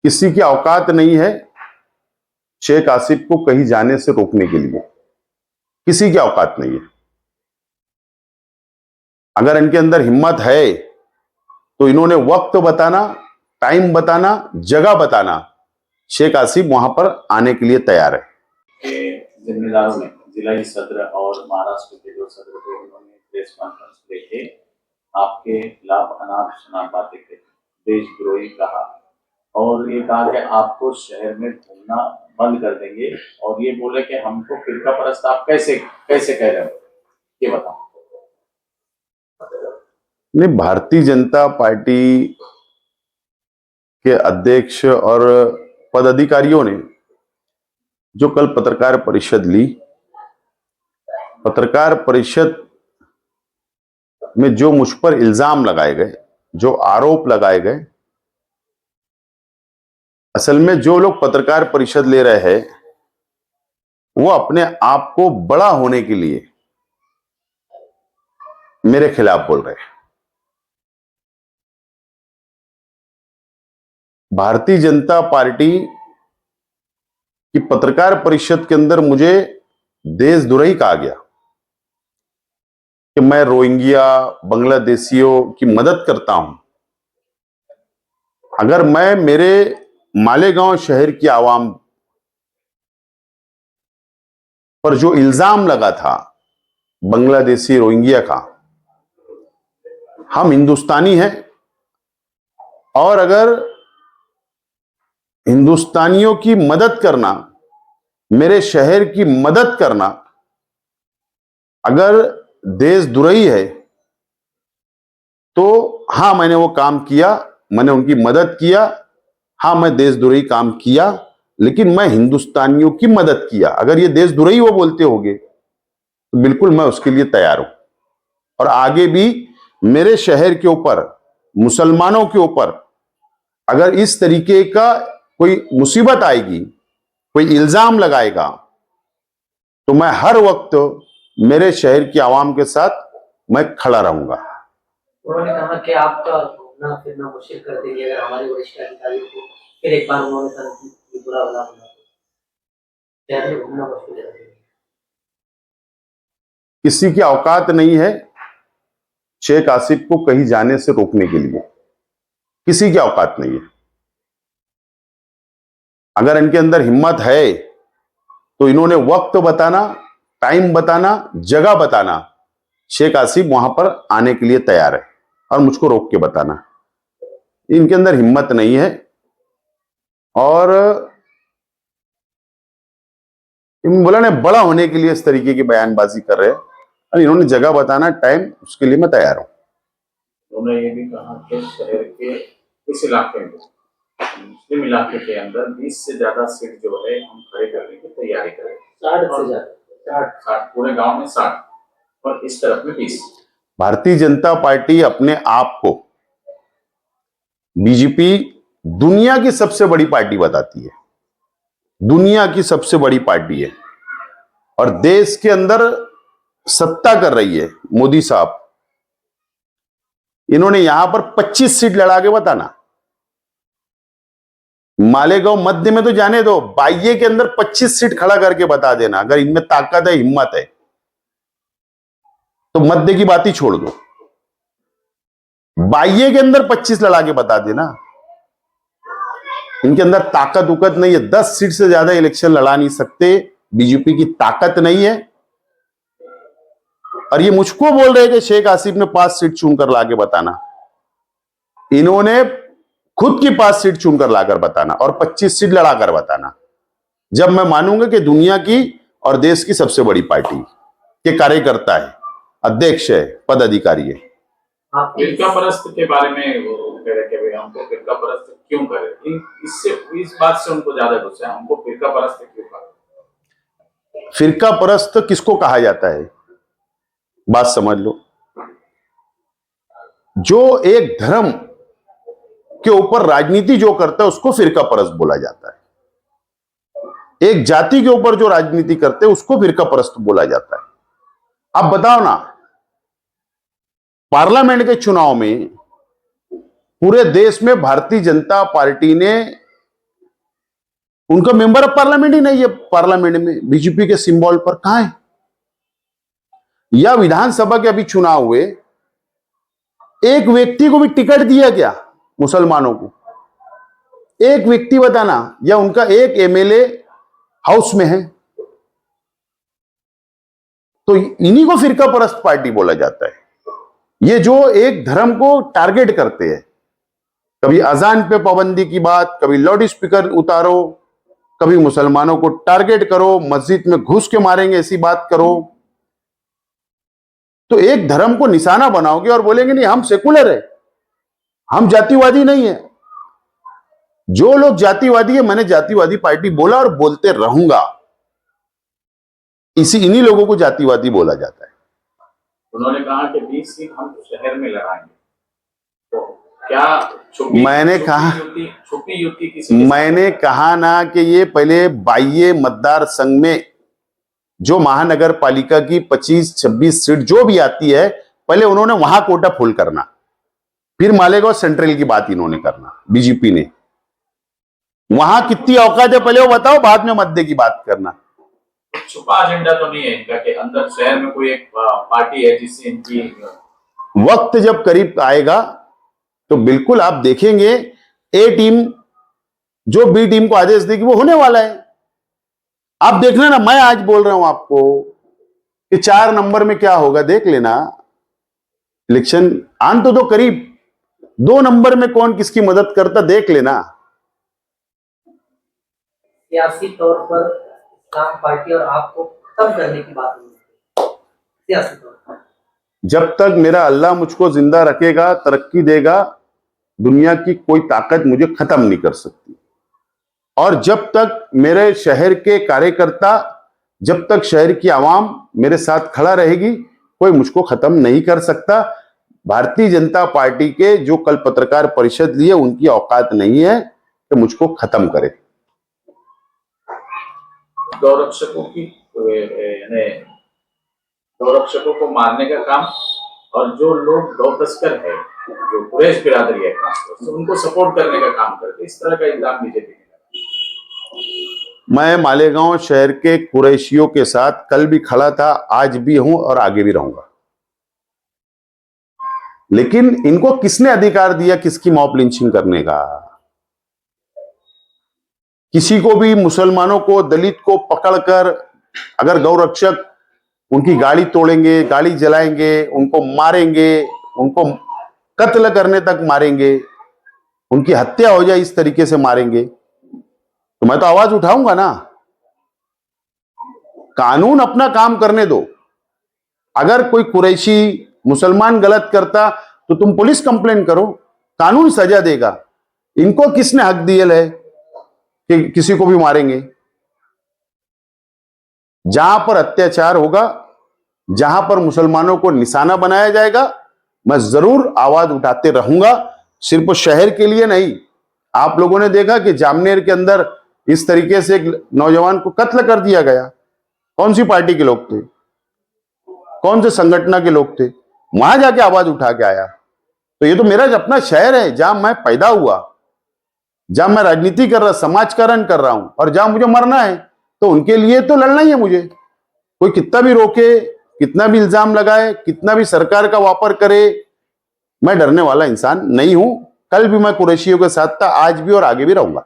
किसी की औकात नहीं है शेख आसिफ को कहीं जाने से रोकने के लिए, किसी की औकात नहीं है। अगर इनके अंदर हिम्मत है तो इन्होंने वक्त बताना, टाइम बताना, जगह बताना, शेख आसिफ वहां पर आने के लिए तैयार है। जिम्मेदारों ने जिला सदर और महाराष्ट्र के जो सदर थे उन्होंने प्रेस कॉन्फ्रेंस लेके आपके खिलाफ अनाप शनाप बातें कही, देशद्रोही कहा और ये कहा कि आपको शहर में घूमना बंद कर देंगे और ये बोले कि हमको फिरका परस्त आप कैसे कैसे कह रहे हो, ये बताओ। नहीं, भारतीय जनता पार्टी के अध्यक्ष और पदाधिकारियों ने जो कल पत्रकार परिषद ली, पत्रकार परिषद में जो मुझ पर इल्जाम लगाए गए, जो आरोप लगाए गए, असल में जो लोग पत्रकार परिषद ले रहे हैं वो अपने आप को बड़ा होने के लिए मेरे खिलाफ बोल रहे हैं। भारतीय जनता पार्टी की पत्रकार परिषद के अंदर मुझे देशद्रोही कहा गया कि मैं रोहिंग्या बांग्लादेशियों की मदद करता हूं। अगर मैं मेरे मालेगांव शहर की आवाम पर जो इल्जाम लगा था बांग्लादेशी रोहिंग्या का, हम हिंदुस्तानी हैं और अगर हिंदुस्तानियों की मदद करना, मेरे शहर की मदद करना अगर देशद्रोही है तो हां, मैंने वो काम किया, मैंने उनकी मदद किया, हां मैं देशद्रोही काम किया, लेकिन मैं हिंदुस्तानियों की मदद किया। अगर ये देशद्रोही वो बोलते होंगे तो बिल्कुल मैं उसके लिए तैयार हूं और आगे भी मेरे शहर के ऊपर, मुसलमानों के ऊपर अगर इस तरीके का कोई मुसीबत आएगी, कोई इल्जाम लगाएगा तो मैं हर वक्त मेरे शहर की आवाम के साथ मैं खड़ा रहूंगा। उन्होंने कहा कि आपका घूमना फिरना मुश्किल कर देंगे अगर हमारे वरिष्ठ अधिकारियों को फिर एक बार उन्होंने कहा कि बुरा भला बना शहर में घूमना मुश्किल कर देंगे। किसी की औकात नहीं है शेख आसिफ को कहीं जाने से रोकने के लिए, किसी की औकात नहीं है। अगर इनके अंदर हिम्मत है तो इन्होंने वक्त बताना, टाइम बताना, जगह बताना, शेख आसिफ वहां पर आने के लिए तैयार है और मुझको रोक के बताना। इनके अंदर हिम्मत नहीं है और बोला ना, बड़ा होने के लिए इस तरीके की बयानबाजी कर रहे हैं और इन्होंने जगह बताना, टाइम, उसके लिए मैं तैयार हूं। उन्होंने ये भी कहा कि शहर के इस इलाके में, मुस्लिम इलाके के अंदर 20 से ज्यादा सीट जो है हम खड़े करने की तैयारी करें। 60 से ज्यादा, 60 पूरे गांव में 60 और इस तरफ में 20। भारतीय जनता पार्टी अपने आप को बीजेपी दुनिया की सबसे बड़ी पार्टी बताती है, दुनिया की सबसे बड़ी पार्टी है और देश के अंदर सत्ता कर रही है मोदी साहब। इन्होंने यहां पर 25 सीट लड़ा के बताना, मालेगांव मध्य में तो जाने दो, बाह्य के अंदर 25 सीट खड़ा करके बता देना। अगर इनमें ताकत है, हिम्मत है तो मध्य की बात ही छोड़ दो, बाह्य के अंदर 25 लड़ा के बता देना। इनके अंदर ताकत उकत नहीं है, 10 सीट से ज्यादा इलेक्शन लड़ा नहीं सकते, बीजेपी की ताकत नहीं है। और ये मुझको बोल रहे हैं कि शेख आसिफ ने 5 सीट चुनकर लाके बताना। इन्होंने खुद की 5 सीट चुनकर लाकर बताना और 25 सीट लड़ाकर बताना, जब मैं मानूंगा कि दुनिया की और देश की सबसे बड़ी पार्टी के कार्यकर्ता है, अध्यक्ष है, पदाधिकारी है। फिरका परस्त के बारे में वो कह रहे कि हमको फिरका परस्त क्यों करे, इससे इस बात से उनको ज्यादा गुस्सा है, हमको फिरका परस्त क्यों कहा। फिरका परस्त किसको कहा जाता है, बात समझ लो। जो एक धर्म के ऊपर राजनीति जो करता है उसको फिरका परस्त बोला जाता है। एक जाति के ऊपर जो राजनीति करते हैं उसको फिरका परस्त बोला जाता है। अब बताओ ना, पार्लियामेंट के चुनाव में पूरे देश में भारतीय जनता पार्टी ने उनका मेंबर ऑफ पार्लियामेंट ही नहीं है पार्लियामेंट में, बीजेपी के सिंबल पर कहां है? या विधानसभा के अभी चुनाव हुए, एक व्यक्ति को भी टिकट दिया गया मुसलमानों को? एक व्यक्ति बताना, या उनका एक एमएलए हाउस में है? तो इन्हीं को फिरका परस्त पार्टी बोला जाता है। ये जो एक धर्म को टारगेट करते हैं, कभी अजान पे पाबंदी की बात, कभी लाउड स्पीकर उतारो, कभी मुसलमानों को टारगेट करो, मस्जिद में घुस के मारेंगे ऐसी बात करो। तो एक धर्म को निशाना बनाओगे और बोलेंगे नहीं हम सेकुलर है, हम जातिवादी नहीं है। जो लोग जातिवादी है, मैंने जातिवादी पार्टी बोला और बोलते रहूंगा, इन्हीं लोगों को जातिवादी बोला जाता है। उन्होंने कहा कि 20 सीट हम शहर में लड़ाएंगे, तो क्या छुपी युति किसी? मैंने कहा ना कि ये पहले बाह्य मतदार संघ में जो महानगर पालिका की 25-26 सीट जो भी आती है, पहले उन्होंने वहां कोटा फुल करना, फिर मालेगांव सेंट्रल की बात इन्होंने करना, बीजेपी ने। वहां कितनी औकात है पहले वो बताओ, बाद में मध्य की बात करना। छुपा एजेंडा तो नहीं है इनका कि अंदर शहर में कोई एक पार्टी है जिससे इनकी? वक्त जब करीब आएगा तो बिल्कुल आप देखेंगे, ए टीम जो बी टीम को आदेश देगी वो होने वाला है। आप देखना ना, मैं आज बोल रहा हूं आपको कि 4 नंबर में क्या होगा, देख लेना। इलेक्शन आन तो करीब 2 नंबर में कौन किसकी मदद करता देख लेना। सियासी तौर पर इस्लाम पार्टी और आपको खत्म करने की बात हुई सियासी तौर पर? जब तक मेरा अल्लाह मुझको जिंदा रखेगा, तरक्की देगा, दुनिया की कोई ताकत मुझे खत्म नहीं कर सकती। और जब तक मेरे शहर के कार्यकर्ता, जब तक शहर की आवाम मेरे साथ खड़ा रहेगी, कोई मुझको खत्म नहीं कर सकता। भारतीय जनता पार्टी के जो कल पत्रकार परिषद लिए, उनकी औकात नहीं है कि मुझको खत्म करे। गौरक्षकों की यानी गौरक्षकों को मारने का काम, और जो लोग गौ तस्कर है, जो कुरैश बिरादरी है खासतौर से, उनको सपोर्ट करने का काम करते, इस तरह का इल्जाम बीजेपी ने लगाया। मैं मालेगांव शहर के कुरैशियों के साथ कल भी खड़ा था, आज भी हूं और आगे भी रहूंगा। लेकिन इनको किसने अधिकार दिया किसकी मॉब लिंचिंग करने का? किसी को भी, मुसलमानों को, दलित को पकड़कर अगर गौरक्षक उनकी गाड़ी तोड़ेंगे, गाड़ी जलाएंगे, उनको मारेंगे, उनको कत्ल करने तक मारेंगे, उनकी हत्या हो जाए इस तरीके से मारेंगे, तो मैं तो आवाज उठाऊंगा ना। कानून अपना काम करने दो। अगर कोई कुरैशी मुसलमान गलत करता तो तुम पुलिस कंप्लेंट करो, कानून सजा देगा। इनको किसने हक दिया है कि किसी को भी मारेंगे? जहां पर अत्याचार होगा, जहां पर मुसलमानों को निशाना बनाया जाएगा, मैं जरूर आवाज उठाते रहूंगा। सिर्फ शहर के लिए नहीं। आप लोगों ने देखा कि जामनेर के अंदर इस तरीके से एक नौजवान को कत्ल कर दिया गया। कौन सी पार्टी के लोग थे, कौन से संगठन के लोग थे? वहां जाके आवाज उठा के आया। तो ये तो मेरा अपना शहर है, जहां मैं पैदा हुआ, जहां मैं राजनीति कर रहा, समाजकरण कर रहा हूं, और जहां मुझे मरना है, तो उनके लिए तो लड़ना ही है मुझे। कोई कितना भी रोके, कितना भी इल्जाम लगाए, कितना भी सरकार का वापर करे, मैं डरने वाला इंसान नहीं हूं। कल भी मैं कुरैशियों के साथ था, आज भी और आगे भी रहूंगा।